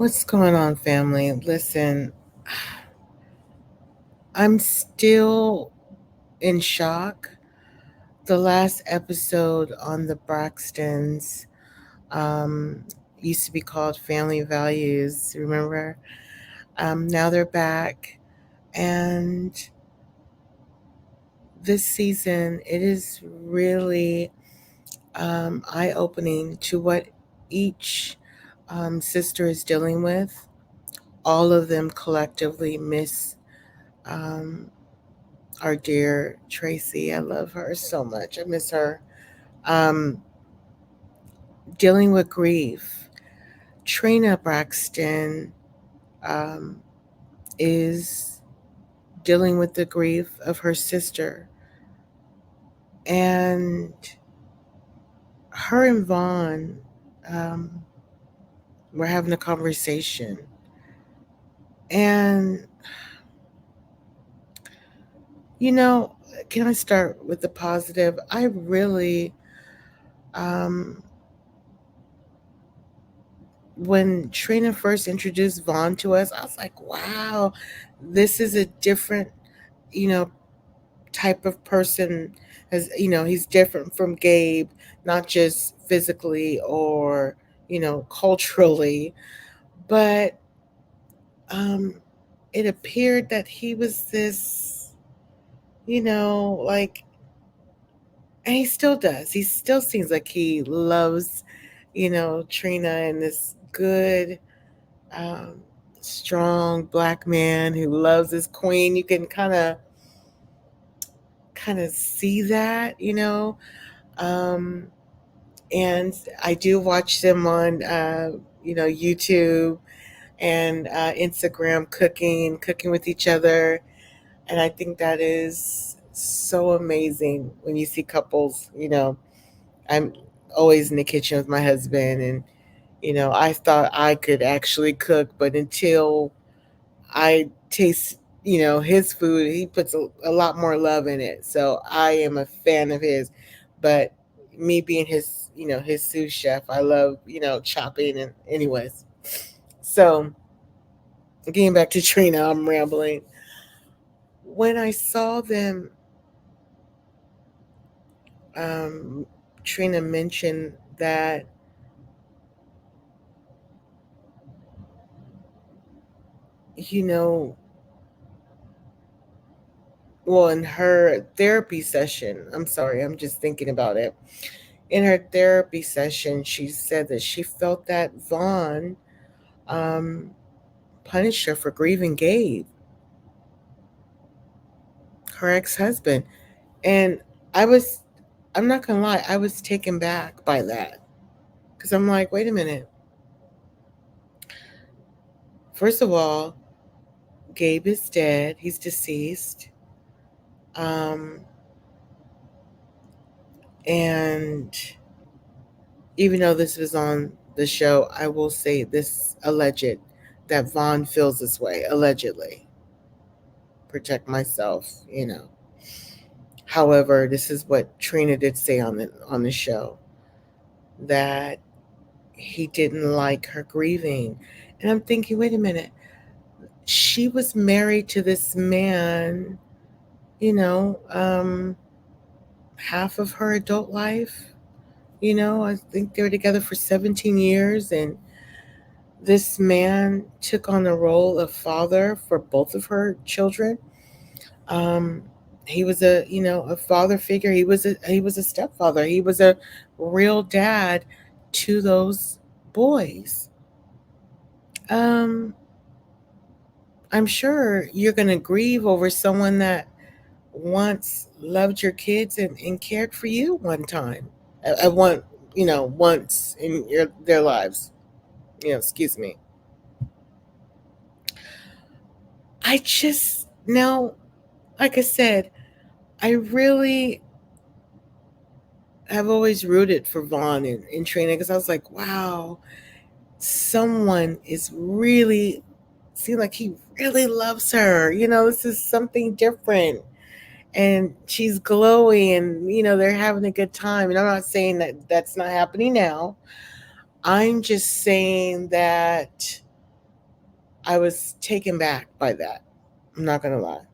What's going on, family? Listen, I'm still in shock. The last episode on the Braxtons um, used to be called Family Values, remember? Now they're back, and this season it is really eye opening to what each sister is dealing with. All of them collectively miss um, our dear Tracy. I love her so much. I miss her. Um, Dealing with grief. Trina Braxton um, is dealing with the grief of her sister. And her and Vaughn um, were having a conversation. And, you know, can I start with the positive? I really um, when Trina first introduced Vaughn to us, I was like, wow, this is a different, you know, type of person. As he's different from Gabe, not just physically or, culturally, but um, it appeared that he was this, like, and he still does. He still seems like he loves, Trina and this good um, strong black man who loves his queen. You can kind of see that, Um, and I do watch them on, YouTube and Instagram, cooking with each other, and I think that is so amazing when you see couples. I'm always in the kitchen with my husband, and I thought I could actually cook, but until I taste, his food. He puts a lot more love in it. So I am a fan of his. But me being his sous chef, I love, chopping and anyways. So getting back to Trina, I'm rambling. When I saw them, um, Trina mentioned that, you know, well, in her therapy session, I'm sorry, I'm just thinking about it. In her therapy session, she said that she felt that Vaughn um, punished her for grieving Gabe, her ex husband. And I was, I'm not going to lie, I was taken back by that. Because I'm like, wait a minute. First of all, Gabe is dead, he's deceased. Um, and even though this was on the show, I will say this alleged that Vaughn feels this way, allegedly. Protect myself. However, this is what Trina did say on the show, that he didn't like her grieving. And I'm thinking, wait a minute. She was married to this man, you know, um, half of her adult life. I think they were together for 17 years, and this man took on the role of father for both of her children. Um, he was a father figure. He was a stepfather. He was a real dad to those boys. Um, I'm sure you're gonna grieve over someone that once loved your kids and cared for you one time. At one, once in their lives. Excuse me. I just now, like I said, I really have always rooted for Vaughn in Trina, because I was like, wow, someone is really seem like he really loves her. This is something different. And she's glowy, and they're having a good time. And I'm not saying that that's not happening now. I'm just saying that I was taken back by that. I'm not going to lie.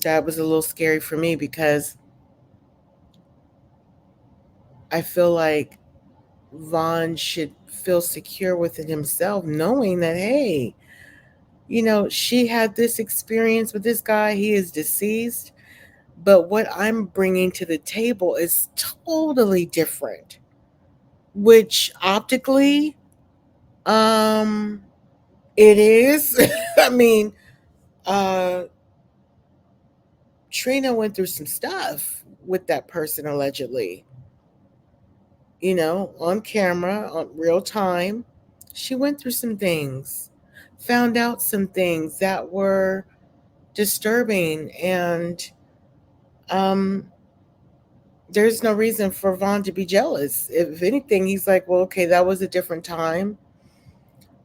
That was a little scary for me because I feel like Vaughn should feel secure within himself, knowing that, hey, she had this experience with this guy. He is deceased. But what I'm bringing to the table is totally different, which optically, um, it is. I mean, uh, Trina went through some stuff with that person allegedly, on camera, on real time. She went through some things, found out some things that were disturbing, and um, there's no reason for Vaughn to be jealous. If anything, he's like, well, okay, that was a different time,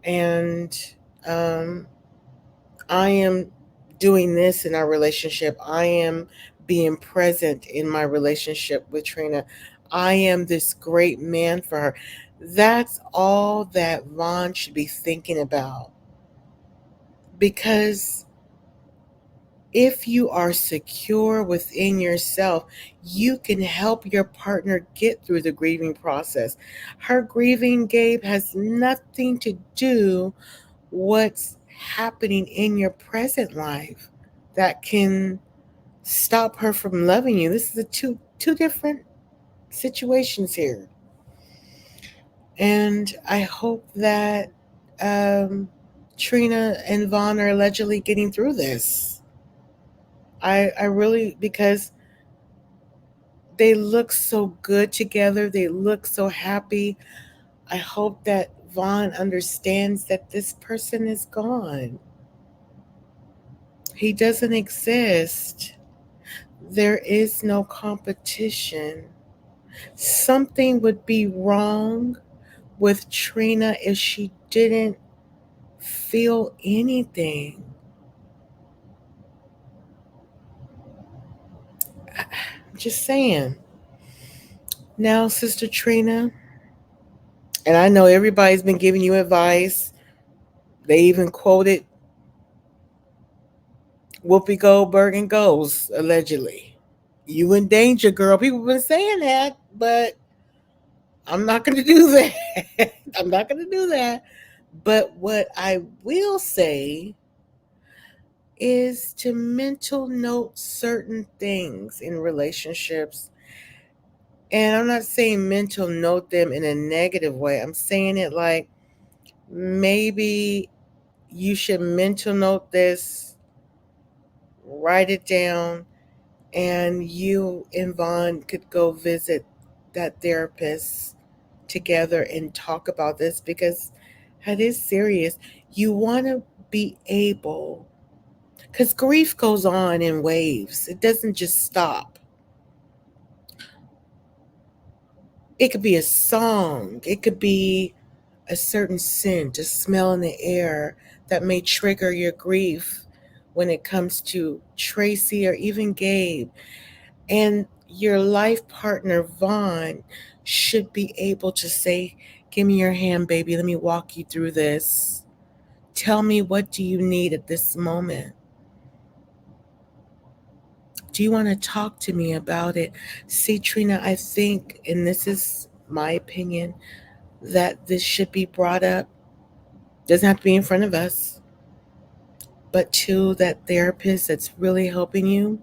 and um, I am doing this in our relationship. I am being present in my relationship with Trina. I am this great man for her. That's all that Vaughn should be thinking about. Because if you are secure within yourself, you can help your partner get through the grieving process. Her grieving, Gabe, has nothing to do what's happening in your present life that can stop her from loving you. This is a two different situations here. And I hope that um, Trina and Vaughn are allegedly getting through this. I really, because they look so good together, they look so happy. I hope that Vaughn understands that this person is gone. He doesn't exist. There is no competition. Something would be wrong with Trina if she didn't feel anything. I'm just saying. Now, Sister Trina, and I know everybody's been giving you advice. They even quoted Whoopi Goldberg and Ghost, allegedly. You in danger, girl. People have been saying that, but I'm not going to do that. I'm not going to do that. But what I will say is to mental note certain things in relationships. And I'm not saying mental note them in a negative way. I'm saying it like maybe you should mental note this, write it down, and you and Vaughn could go visit that therapist together and talk about this because it is serious. You want to be able, because grief goes on in waves, it doesn't just stop. It could be a song, it could be a certain scent, a smell in the air that may trigger your grief when it comes to Tracy or even Gabe. And your life partner, Vaughn, should be able to say, give me your hand, baby. Let me walk you through this. Tell me, what do you need at this moment? Do you want to talk to me about it? See, Trina, I think, and this is my opinion, that this should be brought up. Doesn't have to be in front of us, but to that therapist that's really helping you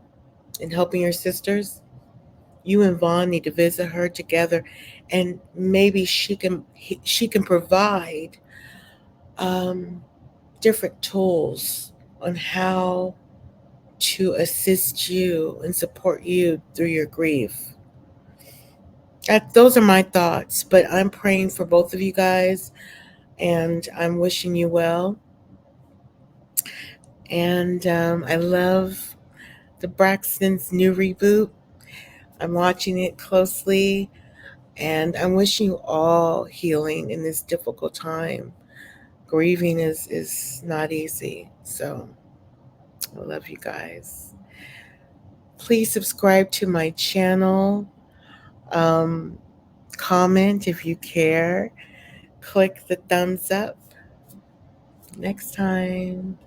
and helping your sisters. You and Vaughn need to visit her together, and maybe she can provide um, different tools on how to assist you and support you through your grief. Those are my thoughts, but I'm praying for both of you guys, and I'm wishing you well. And I love the Braxton's new reboot. I'm watching it closely, and I'm wishing you all healing in this difficult time. Grieving is not easy. So I love you guys. Please subscribe to my channel. Um, Comment if you care. Click the thumbs up. next time.